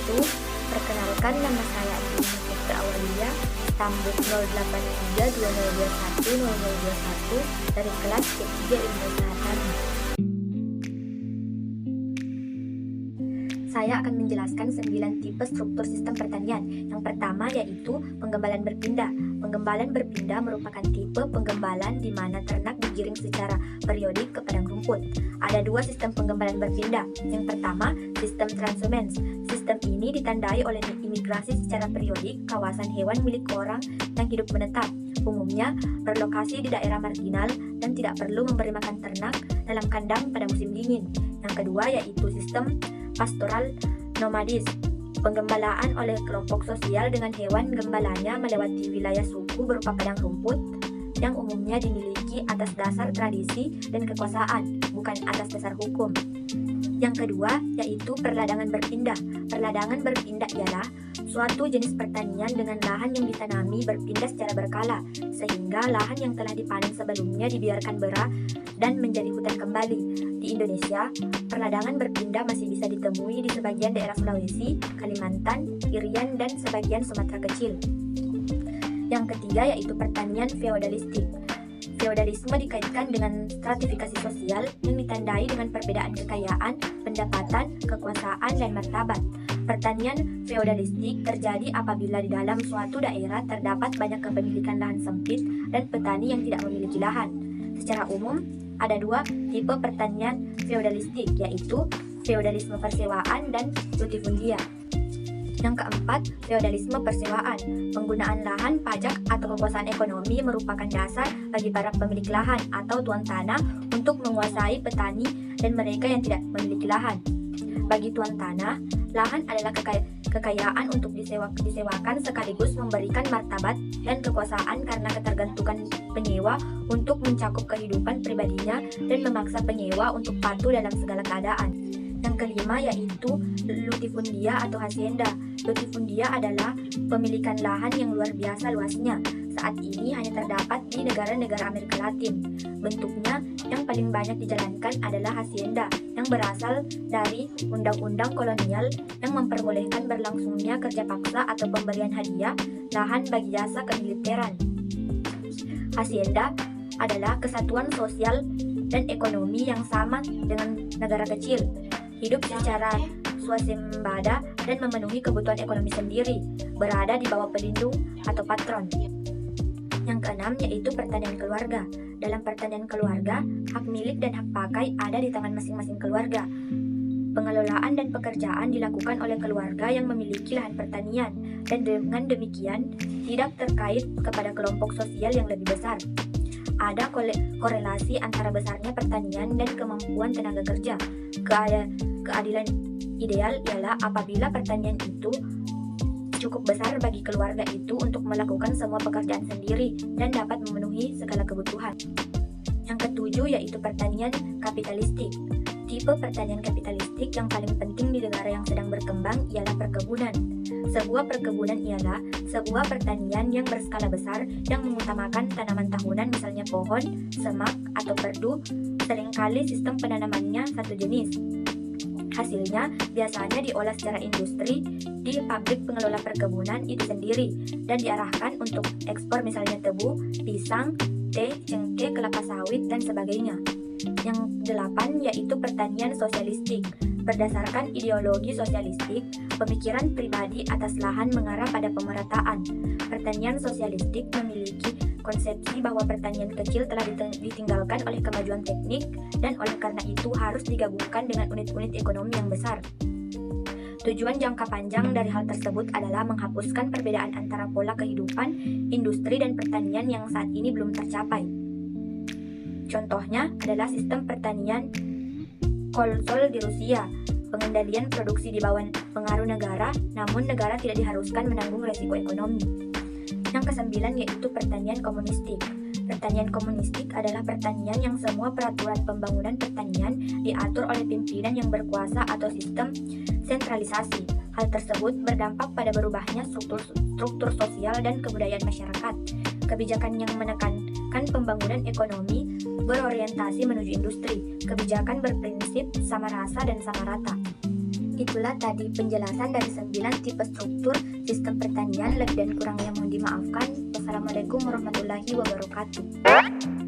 wabarakatuh. Perkenalkan, nama saya Andi Nufita Awalia, Tambuk 0832021021 dari kelas C3 Ilmu Kesehatan. Saya akan menjelaskan 9 tipe struktur sistem pertanian. Yang pertama yaitu penggembalan berpindah. Penggembalan berpindah merupakan tipe penggembalan di mana ternak digiring secara periodik ke padang rumput. Ada 2 sistem penggembalan berpindah. Yang pertama, sistem transhumance. Sistem ini ditandai oleh imigrasi secara periodik kawasan hewan milik orang yang hidup menetap, umumnya berlokasi di daerah marginal dan tidak perlu memberi makan ternak dalam kandang pada musim dingin. Yang kedua yaitu sistem pastoral nomadis. Penggembalaan oleh kelompok sosial dengan hewan gembalanya melewati wilayah suku berupa padang rumput yang umumnya dimiliki atas dasar tradisi dan kekuasaan, bukan atas dasar hukum. Yang kedua yaitu perladangan berpindah. Perladangan berpindah ialah suatu jenis pertanian dengan lahan yang ditanami berpindah secara berkala, sehingga lahan yang telah dipanen sebelumnya dibiarkan berah dan menjadi hutan kembali. Di Indonesia, perladangan berpindah masih bisa ditemui di sebagian daerah Sulawesi, Kalimantan, Irian, dan sebagian Sumatera Kecil. Yang ketiga yaitu pertanian feodalistik. Feodalisme dikaitkan dengan stratifikasi sosial yang ditandai dengan perbedaan kekayaan, pendapatan, kekuasaan, dan martabat. Pertanian feodalistik terjadi apabila di dalam suatu daerah terdapat banyak kepemilikan lahan sempit dan petani yang tidak memiliki lahan. Secara umum, ada 2 tipe pertanian feodalistik, yaitu feodalisme persewaan dan latifundia. Yang keempat, feodalisme persewaan. Penggunaan lahan, pajak, atau kekuasaan ekonomi merupakan dasar bagi para pemilik lahan atau tuan tanah untuk menguasai petani dan mereka yang tidak memiliki lahan. Bagi tuan tanah, lahan adalah kekayaan untuk disewakan sekaligus memberikan martabat dan kekuasaan karena ketergantungan penyewa untuk mencakup kehidupan pribadinya dan memaksa penyewa untuk patuh dalam segala keadaan. Yang kelima yaitu latifundia atau hacienda. Latifundia adalah pemilikan lahan yang luar biasa luasnya. Saat ini hanya terdapat di negara-negara Amerika Latin. Bentuknya yang paling banyak dijalankan adalah hacienda yang berasal dari undang-undang kolonial yang memperbolehkan berlangsungnya kerja paksa atau pemberian hadiah lahan bagi jasa kemiliteran. Hacienda adalah kesatuan sosial dan ekonomi yang sama dengan negara kecil, hidup secara swasembada dan memenuhi kebutuhan ekonomi sendiri, berada di bawah pelindung atau patron. Yang keenam yaitu pertanian keluarga. Dalam pertanian keluarga, hak milik dan hak pakai ada di tangan masing-masing keluarga. Pengelolaan dan pekerjaan dilakukan oleh keluarga yang memiliki lahan pertanian dan dengan demikian tidak terkait kepada kelompok sosial yang lebih besar. Ada korelasi antara besarnya pertanian dan kemampuan tenaga kerja. Keadilan ideal ialah apabila pertanian itu cukup besar bagi keluarga itu untuk melakukan semua pekerjaan sendiri dan dapat memenuhi segala kebutuhan. Yang ketujuh yaitu pertanian kapitalistik. Tipe pertanian kapitalistik yang paling penting di negara yang sedang berkembang ialah perkebunan. Sebuah perkebunan ialah sebuah pertanian yang berskala besar yang mengutamakan tanaman tahunan misalnya pohon, semak, atau perdu, seringkali sistem penanamannya satu jenis. Hasilnya biasanya diolah secara industri di pabrik pengelola perkebunan itu sendiri dan diarahkan untuk ekspor misalnya tebu, pisang, teh, cengkeh, kelapa sawit, dan sebagainya. Yang 8 yaitu pertanian sosialistik. Berdasarkan ideologi sosialistik, pemikiran pribadi atas lahan mengarah pada pemerataan. Pertanian sosialistik memiliki konsepsi bahwa pertanian kecil telah ditinggalkan oleh kemajuan teknik dan oleh karena itu harus digabungkan dengan unit-unit ekonomi yang besar. Tujuan jangka panjang dari hal tersebut adalah menghapuskan perbedaan antara pola kehidupan, industri, dan pertanian yang saat ini belum tercapai. Contohnya adalah sistem pertanian kolosal di Rusia, pengendalian produksi di bawah pengaruh negara, namun negara tidak diharuskan menanggung resiko ekonomi. Yang kesembilan yaitu pertanian komunistik. Pertanian komunistik adalah pertanian yang semua peraturan pembangunan pertanian diatur oleh pimpinan yang berkuasa atau sistem sentralisasi. Hal tersebut berdampak pada berubahnya struktur sosial dan kebudayaan masyarakat. Kebijakan yang menekankan pembangunan ekonomi berorientasi menuju industri. Kebijakan berprinsip sama rasa dan sama rata. Itulah tadi penjelasan dari 9 tipe struktur sistem pertanian. Lebih dan kurangnya mohon dimaafkan. Wassalamualaikum warahmatullahi wabarakatuh.